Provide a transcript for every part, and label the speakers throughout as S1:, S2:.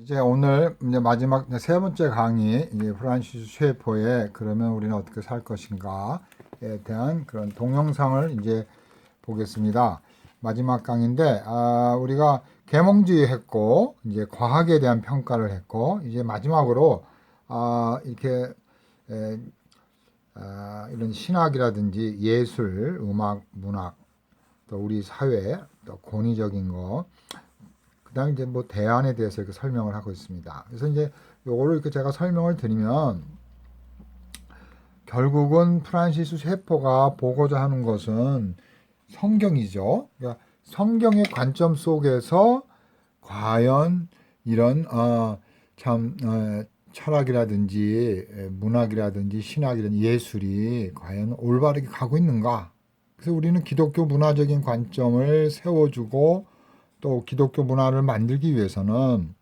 S1: 이제 오늘 이제 마지막 세 번째 강의, 이제 프란시스 쉐퍼의 그러면 우리는 어떻게 살 것인가에 대한 그런 동영상을 이제 보겠습니다. 마지막 강의인데, 우리가 계몽주의 했고, 이제 과학에 대한 평가를 했고, 이제 마지막으로, 이렇게, 에, 이런 신학이라든지 예술, 음악, 문학, 또 우리 사회, 또 권위적인 거, 그다음에 이제 뭐 대안에 대해서 이렇게 설명을 하고 있습니다. 그래서 이제 요거를 이렇게 제가 설명을 드리면 결국은 프란시스 셰퍼가 보고자 하는 것은 성경이죠. 그러니까 성경의 관점 속에서 과연 이런 참 철학이라든지 문학이라든지 신학이라든지 예술이 과연 올바르게 가고 있는가? 그래서 우리는 기독교 문화적인 관점을 세워주고 또 기독교 문화를 만들기 위해서는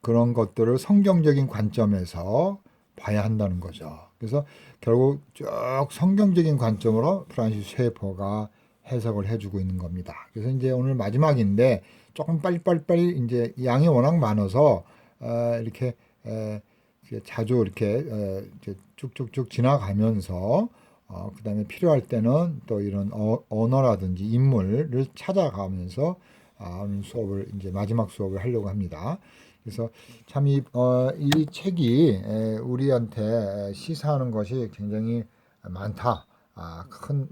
S1: 그런 것들을 성경적인 관점에서 봐야 한다는 거죠. 그래서 결국 쭉 성경적인 관점으로 프란시스 셰퍼가 해석을 해주고 있는 겁니다. 그래서 이제 오늘 마지막인데 조금 빨리빨리 이제 양이 워낙 많아서 이렇게 자주 이렇게 쭉쭉쭉 지나가면서 그다음에 필요할 때는 또 이런 언어라든지 인물을 찾아가면서 오늘 수업을 이제 마지막 수업을 하려고 합니다. 그래서 참 이 책이 우리한테 시사하는 것이 굉장히 많다. 큰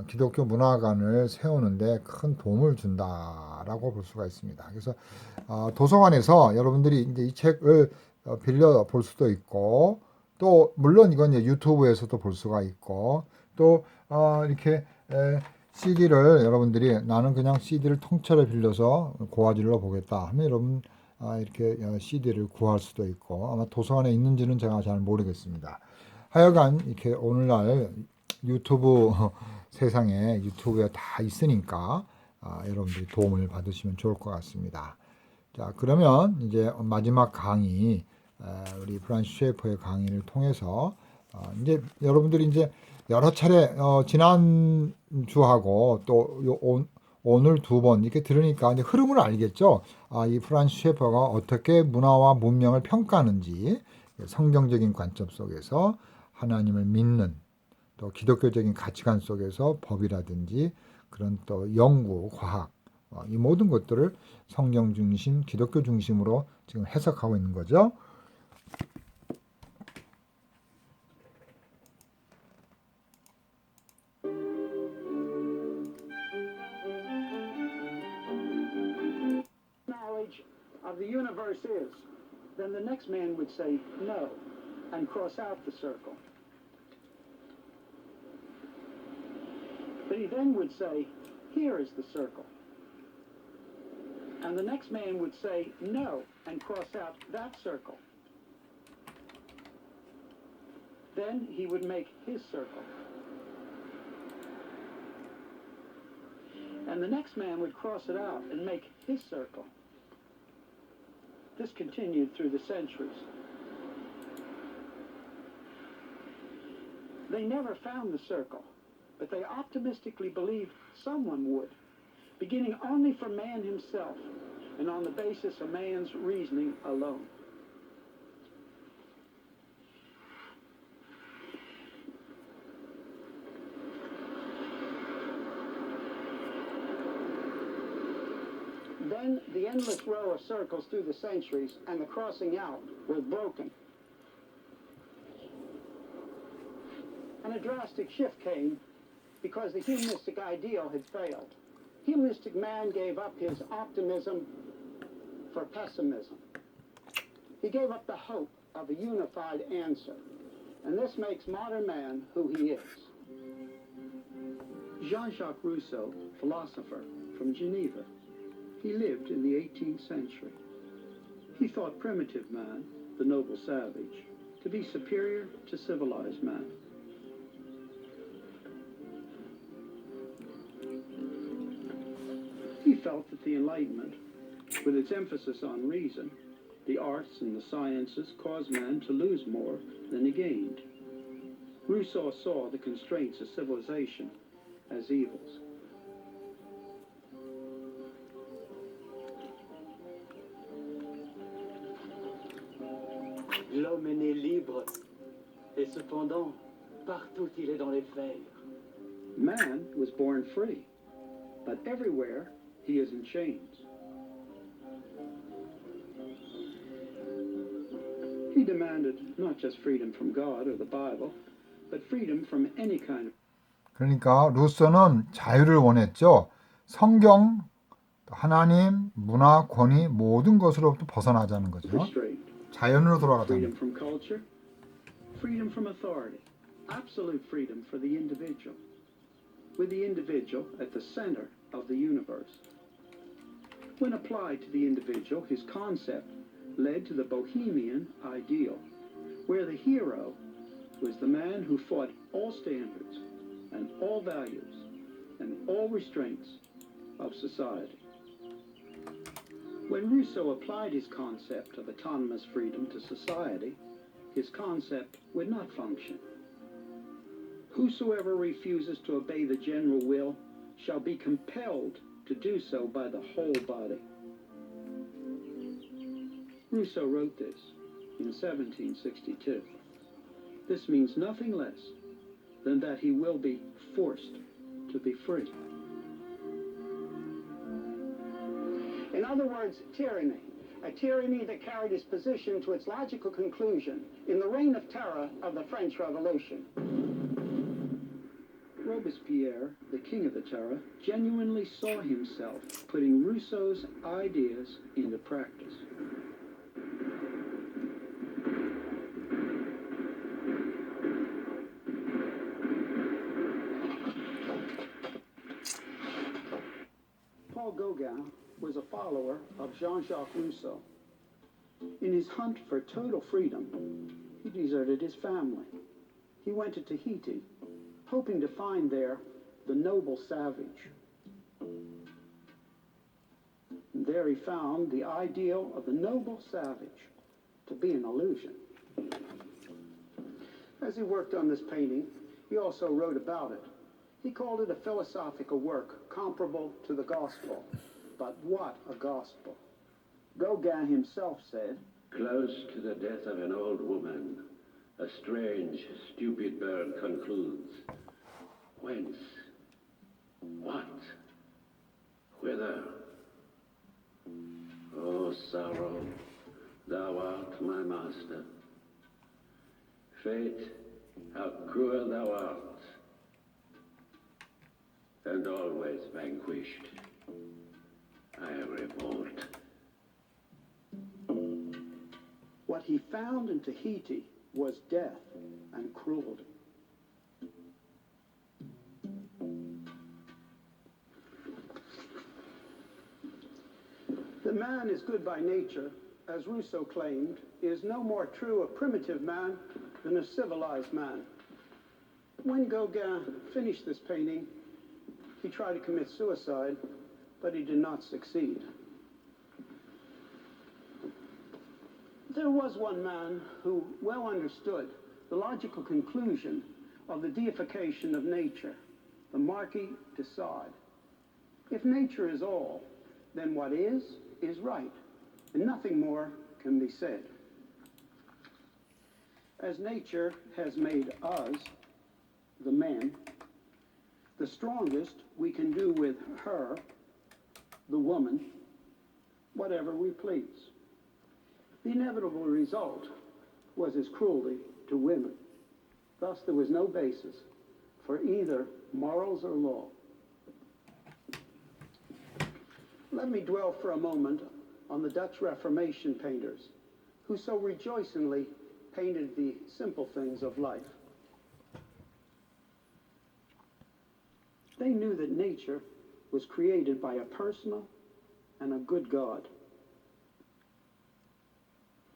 S1: 기독교 문화관을 세우는데 큰 도움을 준다라고 볼 수가 있습니다. 그래서 도서관에서 여러분들이 이제 이 책을 빌려 볼 수도 있고 또 물론 이건 이제 유튜브에서도 볼 수가 있고 또 이렇게 CD를 여러분들이 나는 그냥 CD를 통째로 빌려서 고화질로 보겠다 하면 여러분 이렇게 CD를 구할 수도 있고 아마 도서관에 있는지는 제가 잘 모르겠습니다. 하여간 이렇게 오늘날 유튜브 세상에 유튜브에 다 있으니까 여러분들이 도움을 받으시면 좋을 것 같습니다. 자, 그러면 이제 마지막 강의 우리 프란시스 셰퍼의 강의를 통해서 이제 여러분들이 이제 여러 차례 지난 주하고 또 오늘 두 번 이렇게 들으니까 이제 흐름을 알겠죠. 이 프란시스 셰퍼가 어떻게 문화와 문명을 평가하는지 성경적인 관점 속에서 하나님을 믿는 또 기독교적인 가치관 속에서 법이라든지 그런 또 연구, 과학 이 모든 것들을 성경 중심, 기독교 중심으로 지금 해석하고 있는 거죠.
S2: Knowledge of the universe is, then the next man would say no and cross out the circle. But he then would say, here is the circle. And the next man would say no and cross out that circle. Then he would make his circle. And the next man would cross it out and make his circle. This continued through the centuries. They never found the circle, but they optimistically believed someone would, beginning only from man himself and on the basis of man's reasoning alone. Then the endless row of circles through the centuries and the crossing out was broken. And a drastic shift came because the humanistic ideal had failed. Humanistic man gave up his optimism for pessimism. He gave up the hope of a unified answer. And this makes modern man who he is. Jean-Jacques Rousseau, philosopher from Geneva. He lived in the 18th century. He thought primitive man, the noble savage, to be superior to civilized man. He felt that the Enlightenment, with its emphasis on reason, the arts and the sciences, caused man to lose more than he gained. Rousseau saw the constraints of civilization as evils.
S3: L'homme est né libre, et cependant, partout il est dans les fers.
S2: Man was born free, but everywhere he is in chains. He demanded not just freedom from God or the Bible, but freedom from any kind of
S1: 그러니까 루소는 자유를 원했죠. 성경, 하나님, 문화, 권위 모든 것으로부터 벗어나자는 거죠.
S2: restraint.
S1: 자연으로 돌아가자는
S2: Freedom
S1: 거죠.
S2: from culture, freedom from authority, absolute freedom for the individual, with the individual at the center of the universe. When applied to the individual, his concept led to the Bohemian ideal, where the hero was the man who fought all standards and all values and all restraints of society. When Rousseau applied his concept of autonomous freedom to society, his concept would not function. Whosoever refuses to obey the general will shall be compelled to do so by the whole body. Rousseau wrote this in 1762. This means nothing less than that he will be forced to be free. In other words, tyranny. A tyranny that carried his position to its logical conclusion in the reign of terror of the French Revolution. Robespierre, the king of the terror, genuinely saw himself putting Rousseau's ideas into practice. Paul Gauguin was a follower of Jean-Jacques Rousseau. In his hunt for total freedom, he deserted his family. He went to Tahiti, hoping to find there the noble savage. And there he found the ideal of the noble savage to be an illusion. As he worked on this painting, he also wrote about it. He called it a philosophical work comparable to the gospel. But what a gospel. Gauguin himself said,
S4: "Close to the death of an old woman, a strange, stupid bird concludes. Whence? What? Whither? O sorrow, thou art my master. Fate, how cruel thou art, and always vanquished. I revolt."
S2: what he found in Tahiti was death and cruelty. The man is good by nature, as Rousseau claimed, is no more true a primitive man than a civilized man. When Gauguin finished this painting, he tried to commit suicide, but he did not succeed. There was one man who well understood the logical conclusion of the deification of nature, the Marquis de Sade. If nature is all, then what is right, and nothing more can be said. As nature has made us, the men, the strongest we can do with her, the woman, whatever we please. The inevitable result was his cruelty to women. Thus, there was no basis for either morals or law. Let me dwell for a moment on the Dutch Reformation painters who so rejoicingly painted the simple things of life. They knew that nature was created by a personal and a good God.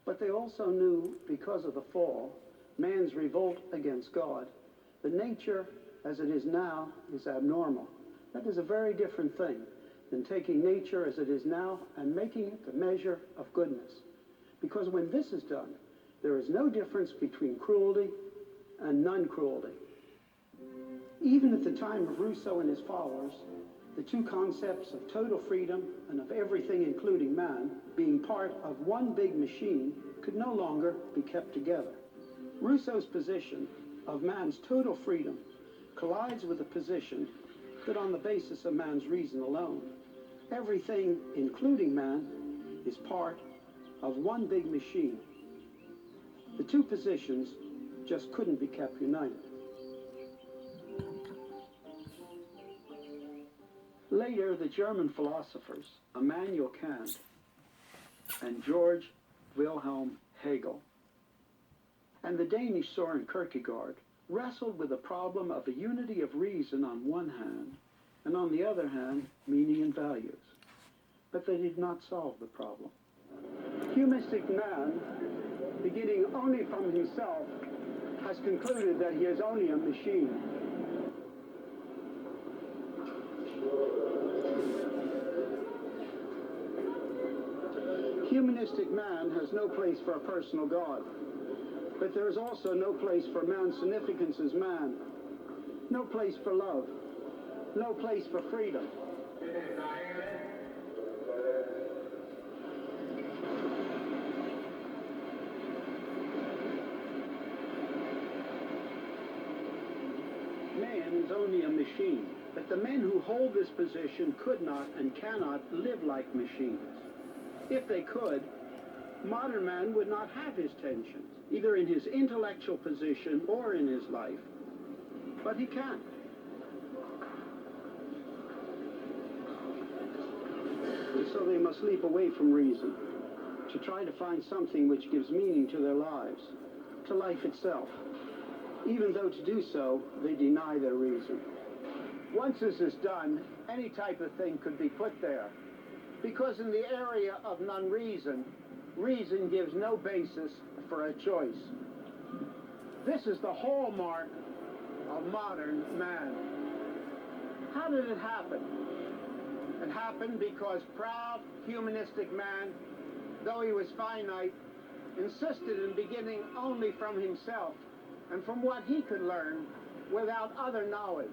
S2: But they also knew, because of the fall, man's revolt against God, that nature as it is now is abnormal. That is a very different thing than taking nature as it is now and making it the measure of goodness. Because when this is done, there is no difference between cruelty and non-cruelty. Even at the time of Rousseau and his followers, the two concepts of total freedom and of everything, including man, being part of one big machine, could no longer be kept together. Rousseau's position of man's total freedom collides with the position that on the basis of man's reason alone, everything, including man, is part of one big machine. The two positions just couldn't be kept united. Later, the German philosophers Immanuel Kant and George Wilhelm Hegel and the Danish Søren Kierkegaard wrestled with the problem of a unity of reason on one hand, and on the other hand, meaning and values. But they did not solve the problem. Humanistic man, beginning only from himself, has concluded that he is only a machine. Humanistic man has no place for a personal God. But there is also no place for man's significance as man, no place for love, no place for freedom. Man is only a machine, but the men who hold this position could not and cannot live like machines. If they could, modern man would not have his tensions, either in his intellectual position or in his life. But he can't. So they must leap away from reason to try to find something which gives meaning to their lives, to life itself, even though to do so, they deny their reason. Once this is done, any type of thing could be put there, because in the area of non-reason, reason gives no basis for a choice. This is the hallmark of modern man. How did it happen? It happened because proud, humanistic man, though he was finite, insisted in beginning only from himself and from what he could learn without other knowledge.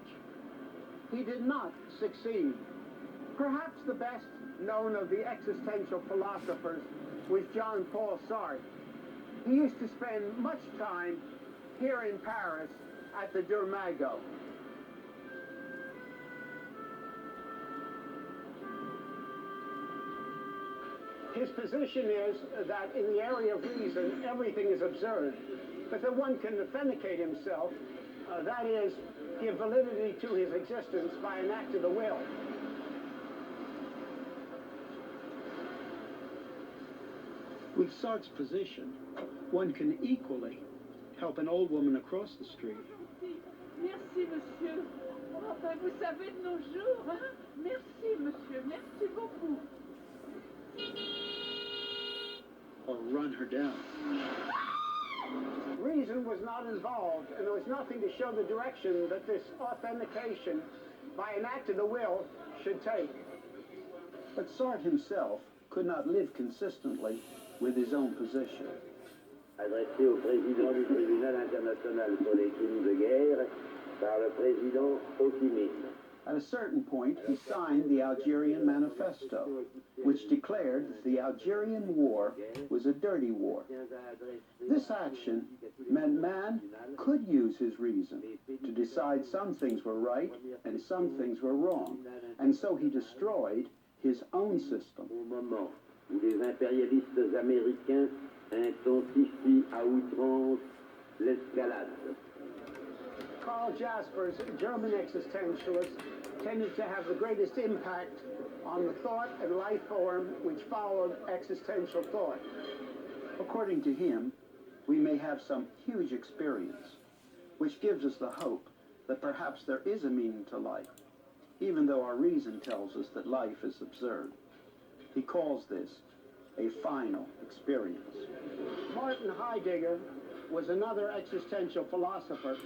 S2: He did not succeed. Perhaps the best known of the existential philosophers was John Paul Sartre. He used to spend much time here in Paris at the Durmago. His position is that in the area of reason, everything is absurd, but that one can authenticate himself, that is, give validity to his existence by an act of the will. With Sartre's position, one can equally help an old woman across the street.
S5: Merci, monsieur. Enfin, vous savez de nos jours, hein? Merci, monsieur. Merci beaucoup.
S2: Or run her down. Reason was not involved, and there was nothing to show the direction that this authentication by an act of the will should take. But Sartre himself could not live consistently with his own position.
S4: Adressé au président du tribunal international pour les crimes de guerre par le président Ho Chi Minh.
S2: At a certain point, he signed the Algerian Manifesto, which declared that the Algerian war was a dirty war. This action meant man could use his reason to decide some things were right and some things were wrong, and so he destroyed his own system.
S4: Au moment où les impérialistes américains intensifient à outrance l'escalade.
S2: Karl Jaspers, German existentialist, tended to have the greatest impact on the thought and life form which followed existential thought. According to him, we may have some huge experience, which gives us the hope that perhaps there is a meaning to life, even though our reason tells us that life is absurd. He calls this a final experience. Martin Heidegger was another existential philosopher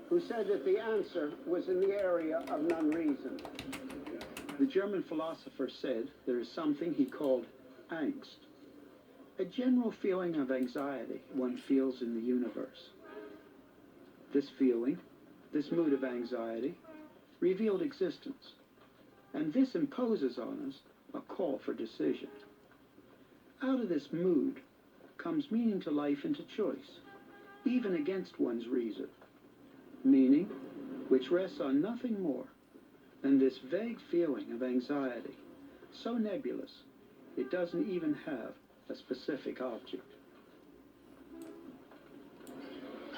S2: who said that the answer was in the area of non-reason. The German philosopher said there is something he called angst, a general feeling of anxiety one feels in the universe. This feeling, this mood of anxiety, revealed existence. and this imposes on us a call for decision. Out of this mood comes meaning to life and to choice, even against one's reason. Meaning which rests on nothing more than this vague feeling of anxiety, so nebulous it doesn't even have a specific object.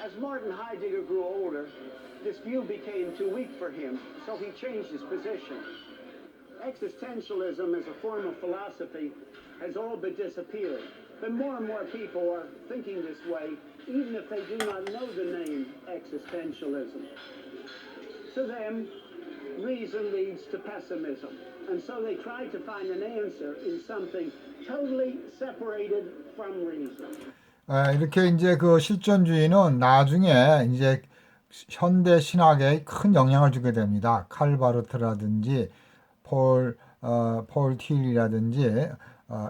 S2: As Martin Heidegger grew older, this view became too weak for him, so he changed his position. Existentialism as a form of philosophy has all but disappeared, but more and more people are thinking this way, even if they do not know the name existentialism. To them, reason leads to pessimism, and so they try to find an answer in something totally separated from reason.
S1: 이렇게 이제 그 실존주의는 나중에 이제 현대 신학에 큰 영향을 주게 됩니다. 칼 바르트라든지 폴 틸이라든지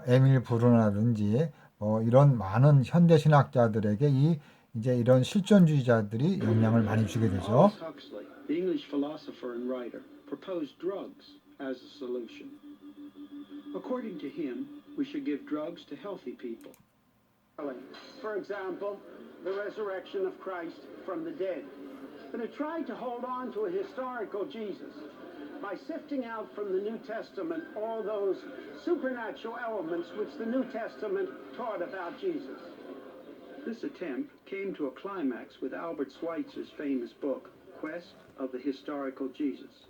S1: 에밀 브루너라든지 이런 많은 현대 신학자들에게 이제 이런 실존주의자들이 영향을 많이 주게 되죠.
S2: Huxley, the English philosopher and writer, proposed drugs as a solution. According to him, we should give drugs to healthy people. For example, the resurrection of Christ from the dead. But it tried to hold on to a historical Jesus by sifting out from the New Testament all those supernatural elements which the New Testament taught about Jesus. This attempt came to a climax with Albert Schweitzer's famous book, Quest of the Historical Jesus.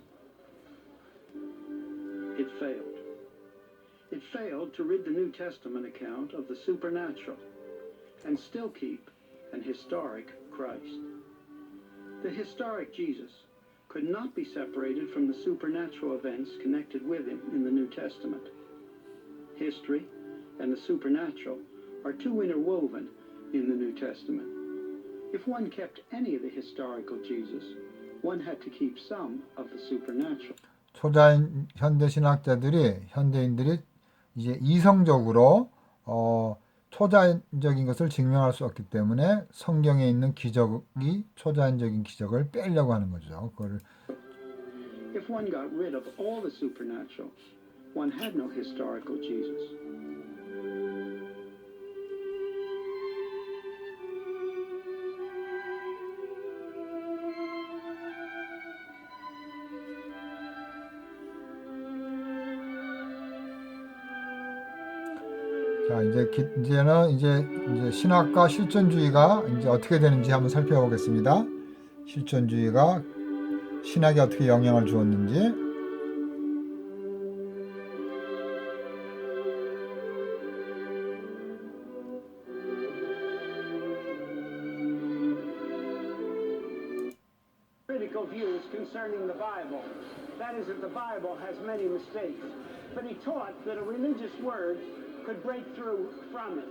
S2: It failed. It failed to rid the New Testament account of the supernatural and still keep an historic Christ. The historic Jesus could not be separated from the supernatural events connected with him in the New Testament. History and the supernatural are too interwoven in the New Testament. If one kept any of the historical Jesus, one had to keep some of the supernatural.
S1: 초자인 현대 신학자들이 현대인들이 이제 이성적으로 초자연적인 것을 증명할 수 없기 때문에 성경에 있는 기적이 초자연적인 기적을 빼려고 하는 거죠. 그거를
S2: If one got rid of all the supernatural, one had no historical Jesus.
S1: 자, 이제 신학과 실존주의가 이제 어떻게 되는지 한번 살펴보겠습니다. 실존주의가 신학에 어떻게 영향을 주었는지.
S2: Critical views concerning the Bible. That is, that the Bible has many mistakes. But he taught that a religious word could break through from it.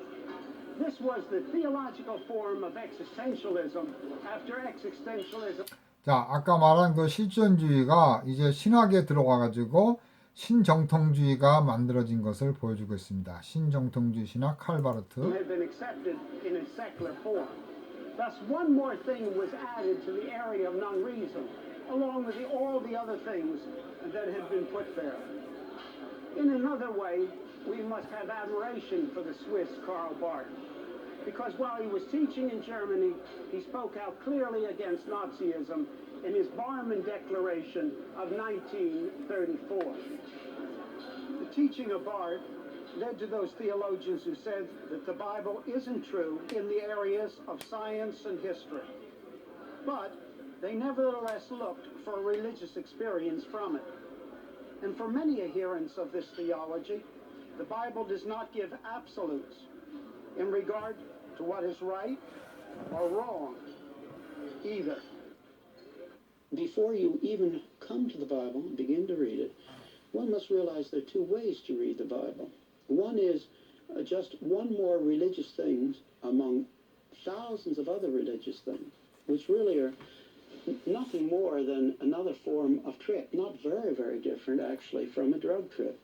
S2: This was the theological form of existentialism after existentialism.
S1: 자, 아까 말한 그 실존주의가 이제 신학에 들어가가지고 신정통주의가 만들어진 것을 보여주고 있습니다. 신정통주의 신학 칼바르트.
S2: Had been accepted in its secular form. Thus, one more thing was added to the area of non-reason, along with all the other things that had been put there. In another way, we must have admiration for the Swiss Karl Barth, because while he was teaching in Germany, he spoke out clearly against Nazism in his Barmen Declaration of 1934. The teaching of Barth led to those theologians who said that the Bible isn't true in the areas of science and history. But they nevertheless looked for a religious experience from it. And for many adherents of this theology, the Bible does not give absolutes in regard to what is right or wrong either. Before you even come to the Bible and begin to read it, one must realize there are two ways to read the Bible. One is just one more religious things among thousands of other religious things, which really are nothing more than another form of trip, not very, very different actually from a drug trip.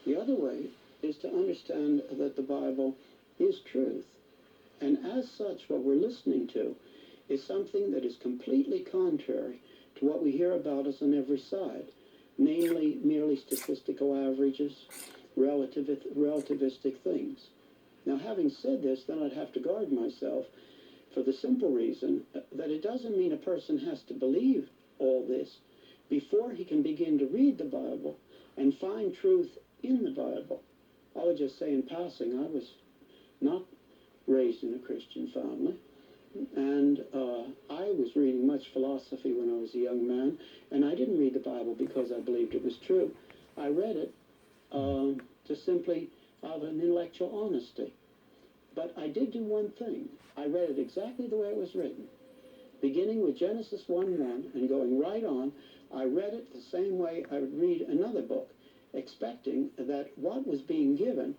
S2: The other way is to understand that the Bible is truth. And as such, what we're listening to is something that is completely contrary to what we hear about us on every side. namely merely statistical averages, relativistic things. Now, having said this, then I'd have to guard myself for the simple reason that it doesn't mean a person has to believe all this before he can begin to read the Bible and find truth in the Bible. I would just say in passing, I was not raised in a Christian family, and I was reading much philosophy when I was a young man, and I didn't read the Bible because I believed it was true. I read it just simply out of an intellectual honesty. But I did do one thing. I read it exactly the way it was written. Beginning with Genesis 1:1 and going right on, I read it the same way I would read another book, expecting that what was being given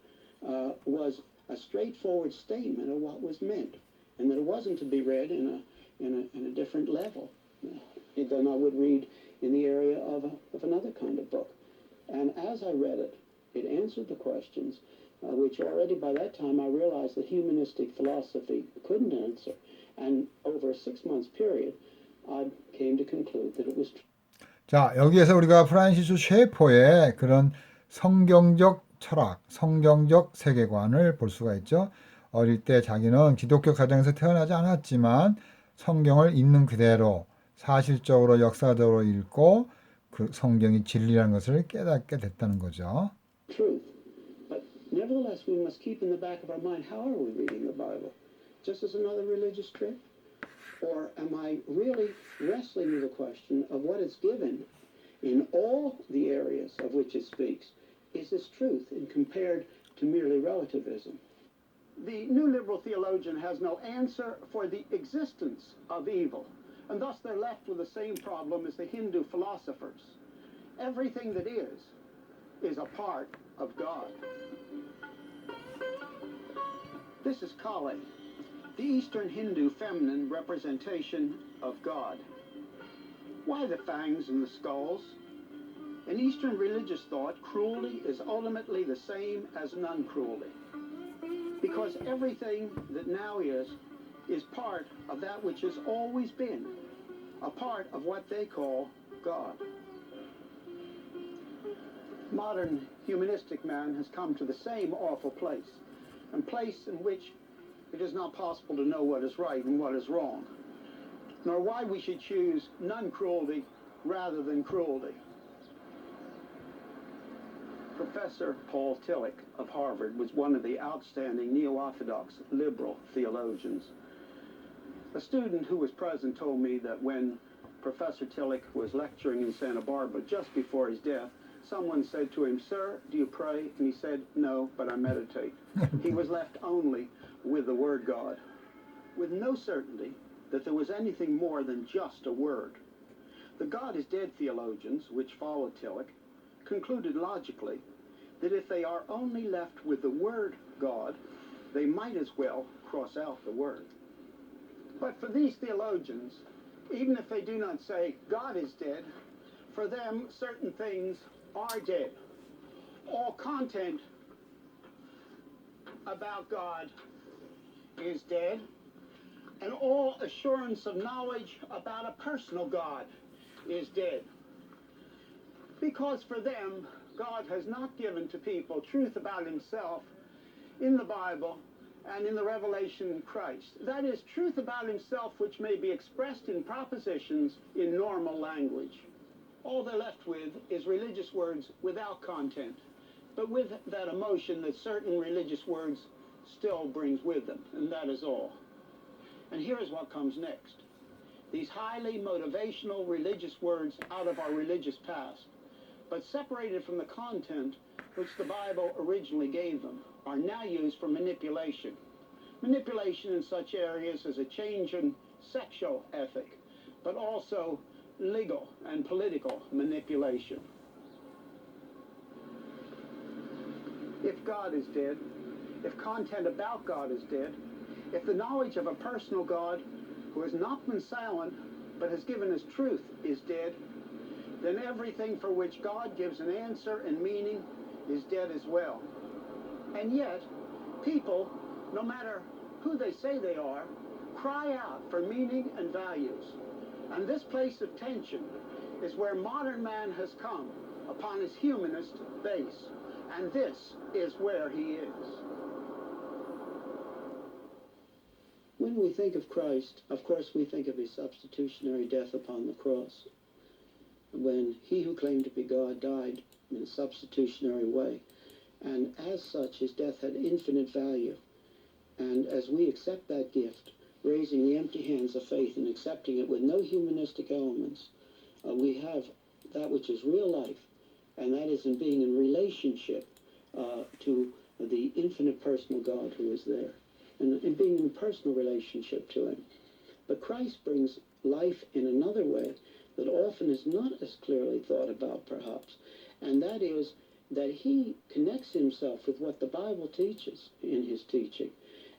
S2: was a straightforward statement of what was meant, and that it wasn't to be read in a different level than I would read in the area of another kind of book. And as I read it, it answered the questions which already by that time I realized that humanistic philosophy couldn't answer. And over a 6-month period, I came to conclude that it was true.
S1: 자, 여기에서 우리가 프란시스 셰퍼의 그런 성경적 철학, 성경적 세계관을 볼 수가 있죠. 어릴 때 자기는 기독교 가정에서 태어나지 않았지만 성경을 있는 그대로 사실적으로 역사적으로 읽고 그 성경이 진리라는 것을 깨닫게 됐다는 거죠.
S2: Truth. But nevertheless, we must keep in the back of our mind, how are we reading the Bible? Just as another religious trick? Or am I really wrestling with the question of what is given in all the areas of which it speaks? Is this truth and compared to merely relativism? The new liberal theologian has no answer for the existence of evil, and thus they're left with the same problem as the Hindu philosophers. Everything that is a part of God. This is Kali, the Eastern Hindu feminine representation of God. Why the fangs and the skulls? In Eastern religious thought, cruelty is ultimately the same as non-cruelty, because everything that now is part of that which has always been, a part of what they call God. Modern humanistic man has come to the same awful place, a place in which it is not possible to know what is right and what is wrong, nor why we should choose non-cruelty rather than cruelty. Professor Paul Tillich of Harvard was one of the outstanding neo-Orthodox liberal theologians. A student who was present told me that when Professor Tillich was lecturing in Santa Barbara just before his death, someone said to him, "Sir, do you pray?" And he said, "No, but I meditate." He was left only with the word God, with no certainty that there was anything more than just a word. The God is dead theologians, which followed Tillich, concluded logically that if they are only left with the word God, they might as well cross out the word. But for these theologians, even if they do not say God is dead, for them certain things are dead. All content about God is dead, and all assurance of knowledge about a personal God is dead. Because for them, God has not given to people truth about himself in the Bible and in the revelation in Christ. That is, truth about himself which may be expressed in propositions in normal language. All they're left with is religious words without content, but with that emotion that certain religious words still brings with them, and that is all. And here is what comes next. These highly motivational religious words out of our religious past, but separated from the content which the Bible originally gave them, are now used for manipulation. Manipulation in such areas as a change in sexual ethic, but also legal and political manipulation. If God is dead, if content about God is dead, if the knowledge of a personal God who has not been silent but has given us truth is dead, then everything for which God gives an answer and meaning is dead as well. And yet, people, no matter who they say they are, cry out for meaning and values. And this place of tension is where modern man has come upon his humanist base. And this is where he is. When we think of Christ, of course we think of his substitutionary death upon the cross. When he who claimed to be God died in a substitutionary way. And as such, his death had infinite value. And as we accept that gift, raising the empty hands of faith and accepting it with no humanistic elements, we have that which is real life, and that is in being in relationship to the infinite personal God who is there, and in being in personal relationship to him. But Christ brings life in another way that often is not as clearly thought about, perhaps, and that is that he connects himself with what the Bible teaches in his teaching.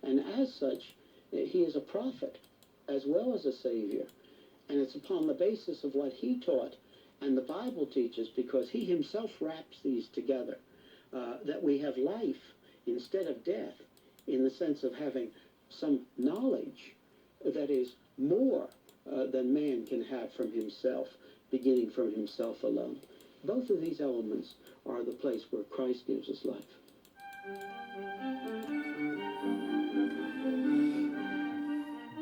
S2: And as such, he is a prophet as well as a savior. And it's upon the basis of what he taught and the Bible teaches, because he himself wraps these together, that we have life instead of death, in the sense of having some knowledge that is more than man can have from himself, beginning from himself alone. Both of these elements are the place where Christ gives us life.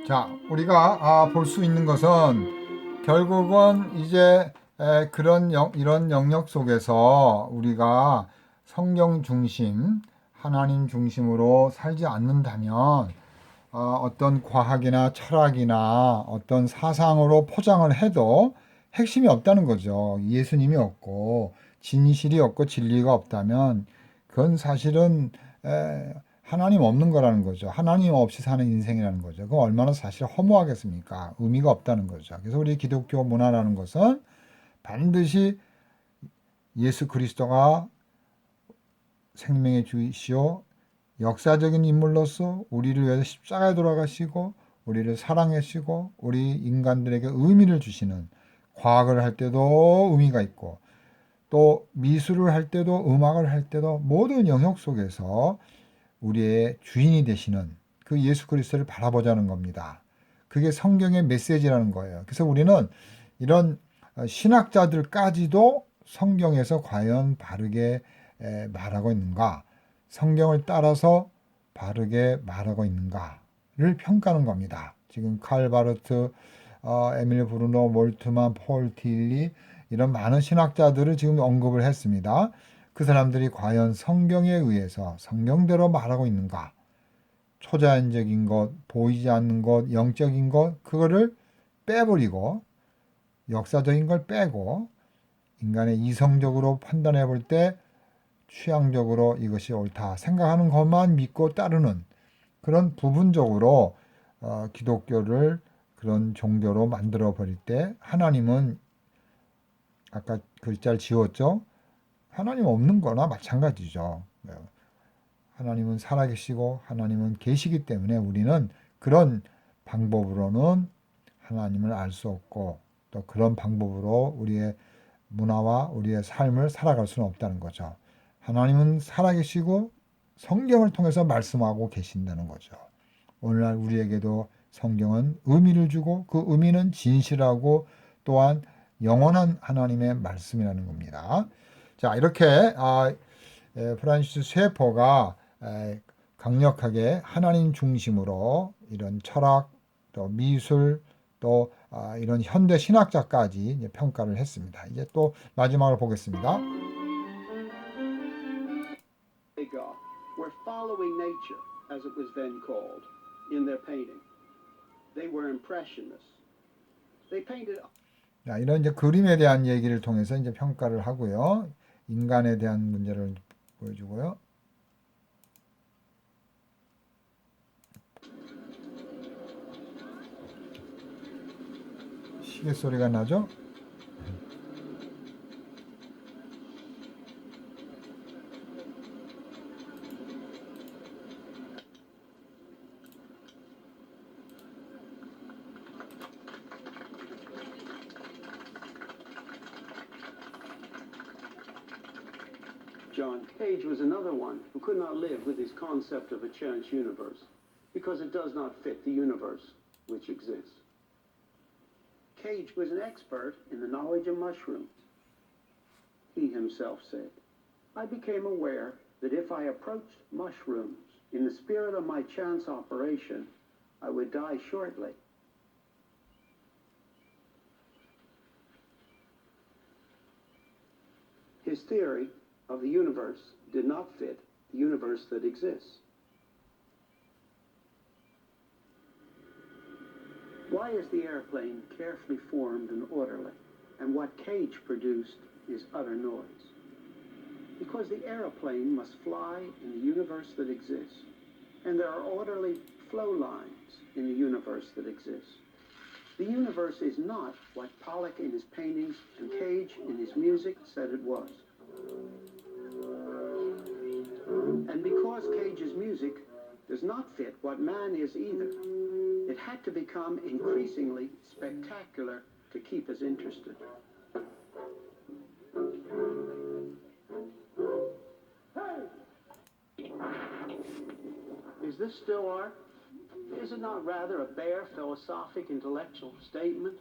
S1: 자, 우리가 볼 수 있는 것은 결국은 이제 이런 영역 속에서 우리가 성경 중심, 하나님 중심으로 살지 않는다면 어떤 과학이나 철학이나 어떤 사상으로 포장을 해도 핵심이 없다는 거죠. 예수님이 없고 진실이 없고 진리가 없다면 그건 사실은 하나님 없는 거라는 거죠. 하나님 없이 사는 인생이라는 거죠. 그건 얼마나 사실 허무하겠습니까? 의미가 없다는 거죠. 그래서 우리 기독교 문화라는 것은 반드시 예수 그리스도가 생명의 주이시오 역사적인 인물로서 우리를 위해서 십자가에 돌아가시고 우리를 사랑하시고 우리 인간들에게 의미를 주시는, 과학을 할 때도 의미가 있고 또 미술을 할 때도 음악을 할 때도 모든 영역 속에서 우리의 주인이 되시는 그 예수 그리스도를 바라보자는 겁니다. 그게 성경의 메시지라는 거예요. 그래서 우리는 이런 신학자들까지도 성경에서 과연 바르게 말하고 있는가, 성경을 따라서 바르게 말하고 있는가를 평가하는 겁니다. 지금 칼 바르트, 에밀 브루노, 몰트만, 폴 틸리 이런 많은 신학자들을 지금 언급을 했습니다. 그 사람들이 과연 성경에 의해서 성경대로 말하고 있는가, 초자연적인 것, 보이지 않는 것, 영적인 것, 그거를 빼버리고 역사적인 걸 빼고 인간의 이성적으로 판단해 볼 때 취향적으로 이것이 옳다 생각하는 것만 믿고 따르는 그런 부분적으로 기독교를 그런 종교로 만들어 버릴 때 하나님은 아까 글자를 지웠죠. 하나님 없는 거나 마찬가지죠. 하나님은 살아계시고 하나님은 계시기 때문에 우리는 그런 방법으로는 하나님을 알 수 없고 또 그런 방법으로 우리의 문화와 우리의 삶을 살아갈 수는 없다는 거죠. 하나님은 살아계시고 성경을 통해서 말씀하고 계신다는 거죠. 오늘날 우리에게도 성경은 의미를 주고 그 의미는 진실하고 또한 영원한 하나님의 말씀이라는 겁니다. 자, 이렇게 프란시스 셰퍼가 강력하게 하나님 중심으로 이런 철학, 또 미술, 또 이런 현대 신학자까지 평가를 했습니다. 이제 또 마지막을 보겠습니다.
S2: Were following nature, as it was then called, in their painting. They were impressionists. They painted.
S1: 자, 이런 이제 그림에 대한 얘기를 통해서 이제 평가를 하고요. 인간에 대한 문제를 보여주고요. 시계 소리가 나죠?
S2: John Cage was another one who could not live with his concept of a chance universe because it does not fit the universe which exists. Cage was an expert in the knowledge of mushrooms. he himself said. I became aware that if I approached mushrooms in the spirit of my chance operation, I would die shortly. His theory of the universe did not fit the universe that exists. Why is the airplane carefully formed and orderly, and what Cage produced is utter noise? Because the airplane must fly in the universe that exists, and there are orderly flow lines in the universe that exists. The universe is not what Pollock in his paintings and Cage in his music said it was. And because Cage's music does not fit what man is either, it had to become increasingly spectacular to keep us interested. Is this still art? Is it not rather a bare philosophic intellectual statement,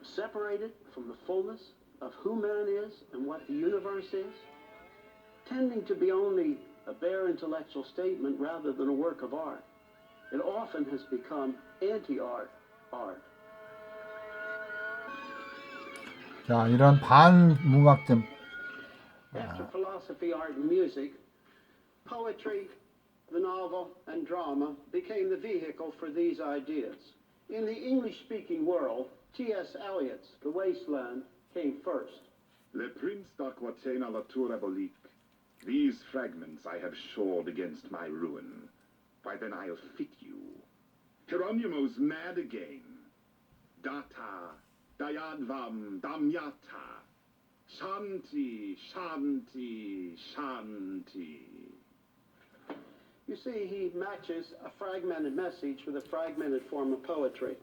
S2: separated from the fullness of who man is and what the universe is, tending to be only a bare intellectual statement rather than a work of art? It often has become anti-art art.
S1: 자, 이런 반문학점
S2: After philosophy, art, and music, poetry, the novel, and drama became the vehicle for these ideas. In the English-speaking world, T.S. Eliot's The Wasteland came first.
S6: Le Prince d'Arquitaine à la Tour Abolique. These fragments I have shored against my ruin. Why then I'll fit you. Hieronymo's mad again. Data, Dayadvam, Damyata. Shanti, Shanti, Shanti.
S2: You see, he matches a fragmented message with a fragmented form of poetry.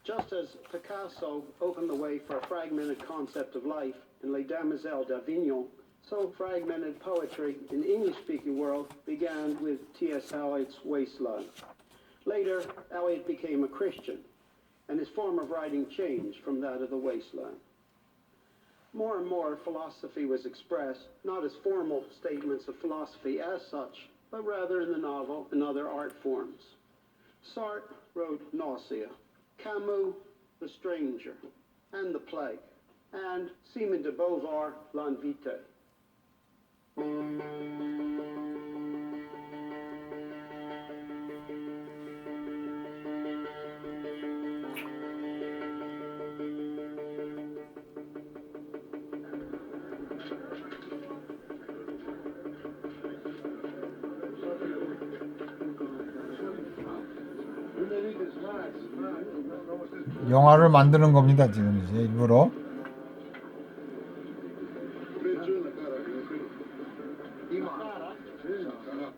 S2: Just as Picasso opened the way for a fragmented concept of life in Les Demoiselles d'Avignon, so fragmented poetry in the English-speaking world began with T.S. Eliot's Wasteland. Later, Eliot became a Christian, and his form of writing changed from that of the Wasteland. More and more, philosophy was expressed, not as formal statements of philosophy as such, but rather in the novel and other art forms. Sartre wrote Nausea, Camus, The Stranger, and The Plague, and Simone de Beauvoir, L'Invité.
S1: 영화를 만드는 겁니다, 지금 이제 일부러.